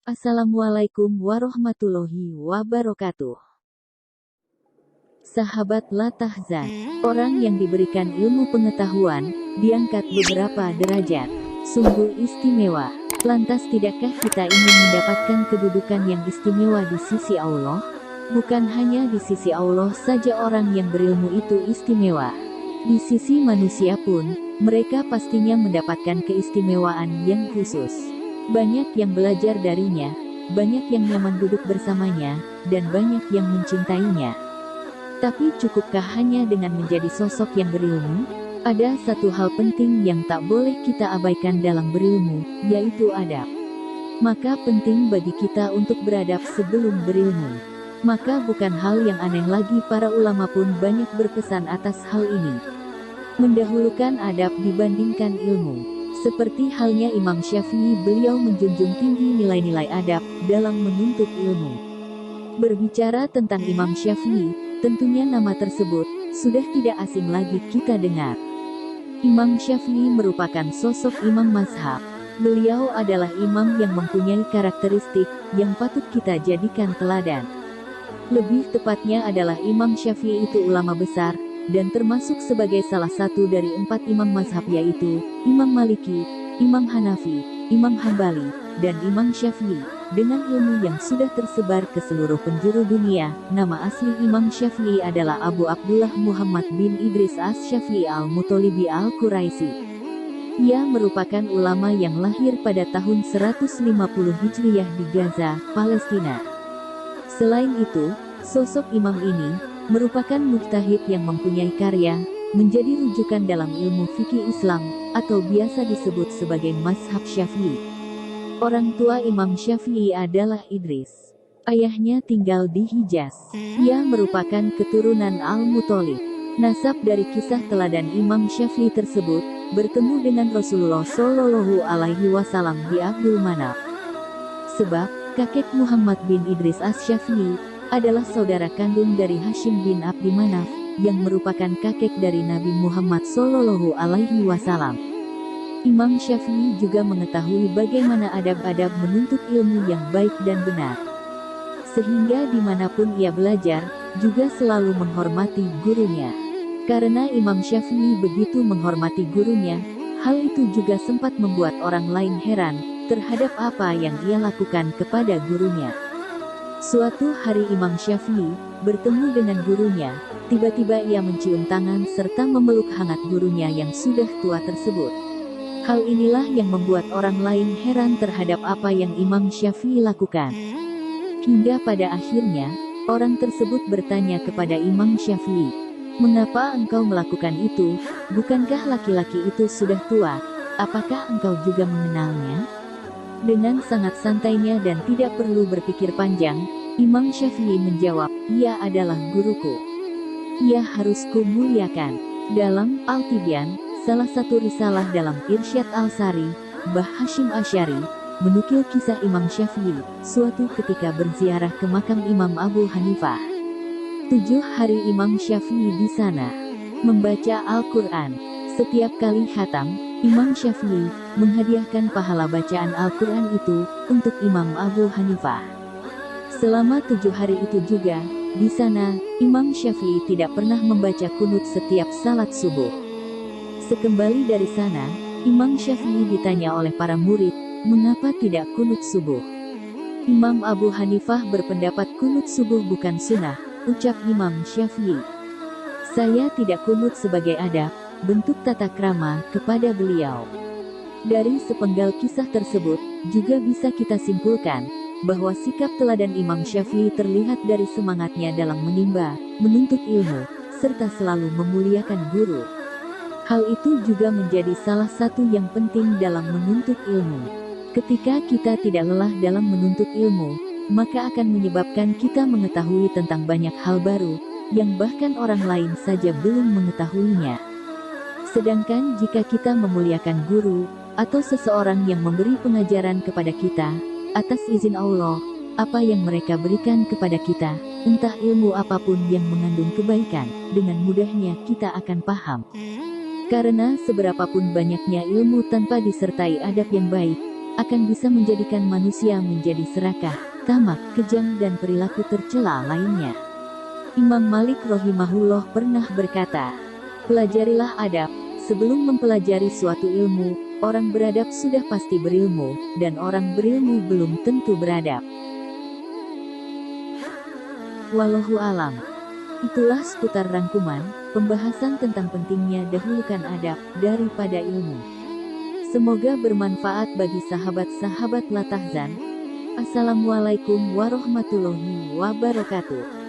Assalamualaikum warahmatullahi wabarakatuh. Sahabat La Tahzan, orang yang diberikan ilmu pengetahuan, diangkat beberapa derajat. Sungguh istimewa. Lantas tidakkah kita ingin mendapatkan kedudukan yang istimewa di sisi Allah? Bukan hanya di sisi Allah saja orang yang berilmu itu istimewa. Di sisi manusia pun, mereka pastinya mendapatkan keistimewaan yang khusus. Banyak yang belajar darinya, banyak yang nyaman duduk bersamanya, dan banyak yang mencintainya. Tapi cukupkah hanya dengan menjadi sosok yang berilmu? Ada satu hal penting yang tak boleh kita abaikan dalam berilmu, yaitu adab. Maka penting bagi kita untuk beradab sebelum berilmu. Maka bukan hal yang aneh lagi para ulama pun banyak berpesan atas hal ini. Mendahulukan adab dibandingkan ilmu. Seperti halnya Imam Syafi'i, beliau menjunjung tinggi nilai-nilai adab dalam menuntut ilmu. Berbicara tentang Imam Syafi'i, tentunya nama tersebut sudah tidak asing lagi kita dengar. Imam Syafi'i merupakan sosok imam mazhab. Beliau adalah imam yang mempunyai karakteristik yang patut kita jadikan teladan. Lebih tepatnya adalah Imam Syafi'i itu ulama besar, dan termasuk sebagai salah satu dari 4 imam mazhab, yaitu Imam Maliki, Imam Hanafi, Imam Hambali, dan Imam Syafi'i. Dengan ilmu yang sudah tersebar ke seluruh penjuru dunia, nama asli Imam Syafi'i adalah Abu Abdullah Muhammad bin Idris Asy-Syafi'i al-Muthalibi al-Quraisy. Ia merupakan ulama yang lahir pada tahun 150 Hijriyah di Gaza, Palestina. Selain itu, sosok imam ini merupakan mujtahid yang mempunyai karya, menjadi rujukan dalam ilmu fikih Islam, atau biasa disebut sebagai mazhab Syafi'i. Orang tua Imam Syafi'i adalah Idris. Ayahnya tinggal di Hijaz. Ia merupakan keturunan Al-Muthalib. Nasab dari kisah teladan Imam Syafi'i tersebut, bertemu dengan Rasulullah Shallallahu Alaihi Wasallam di Abdul Manaf. Sebab, kakek Muhammad bin Idris Asy-Syafi'i adalah saudara kandung dari Hashim bin Abdi Manaf, yang merupakan kakek dari Nabi Muhammad Shallallahu Alaihi Wasallam. Imam Syafi'i juga mengetahui bagaimana adab-adab menuntut ilmu yang baik dan benar. Sehingga dimanapun ia belajar, juga selalu menghormati gurunya. Karena Imam Syafi'i begitu menghormati gurunya, hal itu juga sempat membuat orang lain heran terhadap apa yang ia lakukan kepada gurunya. Suatu hari Imam Syafi'i bertemu dengan gurunya, tiba-tiba ia mencium tangan serta memeluk hangat gurunya yang sudah tua tersebut. Hal inilah yang membuat orang lain heran terhadap apa yang Imam Syafi'i lakukan. Hingga pada akhirnya, orang tersebut bertanya kepada Imam Syafi'i, "Mengapa engkau melakukan itu? Bukankah laki-laki itu sudah tua? Apakah engkau juga mengenalnya?" Dengan sangat santainya dan tidak perlu berpikir panjang, Imam Syafi'i menjawab, "Ia adalah guruku. Ia harus kumuliakan." Dalam Al-Tibyan, salah satu risalah dalam Irsyad Al-Sari, Mbah Hashim Asy'ari menukil kisah Imam Syafi'i suatu ketika berziarah ke makam Imam Abu Hanifah. 7 hari Imam Syafi'i di sana membaca Al-Quran. Setiap kali khatam, Imam Syafi'i menghadiahkan pahala bacaan Al-Quran itu untuk Imam Abu Hanifah. Selama 7 hari itu juga, di sana, Imam Syafi'i tidak pernah membaca kunut setiap salat subuh. Sekembali dari sana, Imam Syafi'i ditanya oleh para murid, mengapa tidak kunut subuh? Imam Abu Hanifah berpendapat kunut subuh bukan sunnah, ucap Imam Syafi'i. "Saya tidak kunut sebagai adab, bentuk tata krama kepada beliau." Dari sepenggal kisah tersebut, juga bisa kita simpulkan, bahwa sikap teladan Imam Syafi'i terlihat dari semangatnya dalam menimba, menuntut ilmu, serta selalu memuliakan guru. Hal itu juga menjadi salah satu yang penting dalam menuntut ilmu. Ketika kita tidak lelah dalam menuntut ilmu, maka akan menyebabkan kita mengetahui tentang banyak hal baru, yang bahkan orang lain saja belum mengetahuinya. Sedangkan jika kita memuliakan guru, atau seseorang yang memberi pengajaran kepada kita, atas izin Allah, apa yang mereka berikan kepada kita, entah ilmu apapun yang mengandung kebaikan, dengan mudahnya kita akan paham. Karena seberapapun banyaknya ilmu tanpa disertai adab yang baik, akan bisa menjadikan manusia menjadi serakah, tamak, kejam dan perilaku tercela lainnya. Imam Malik rahimahullah pernah berkata, pelajarilah adab, sebelum mempelajari suatu ilmu, orang beradab sudah pasti berilmu, dan orang berilmu belum tentu beradab. Wallahu alam. Itulah seputar rangkuman, pembahasan tentang pentingnya dahulukan adab, daripada ilmu. Semoga bermanfaat bagi sahabat-sahabat La Tahzan. Assalamualaikum warahmatullahi wabarakatuh.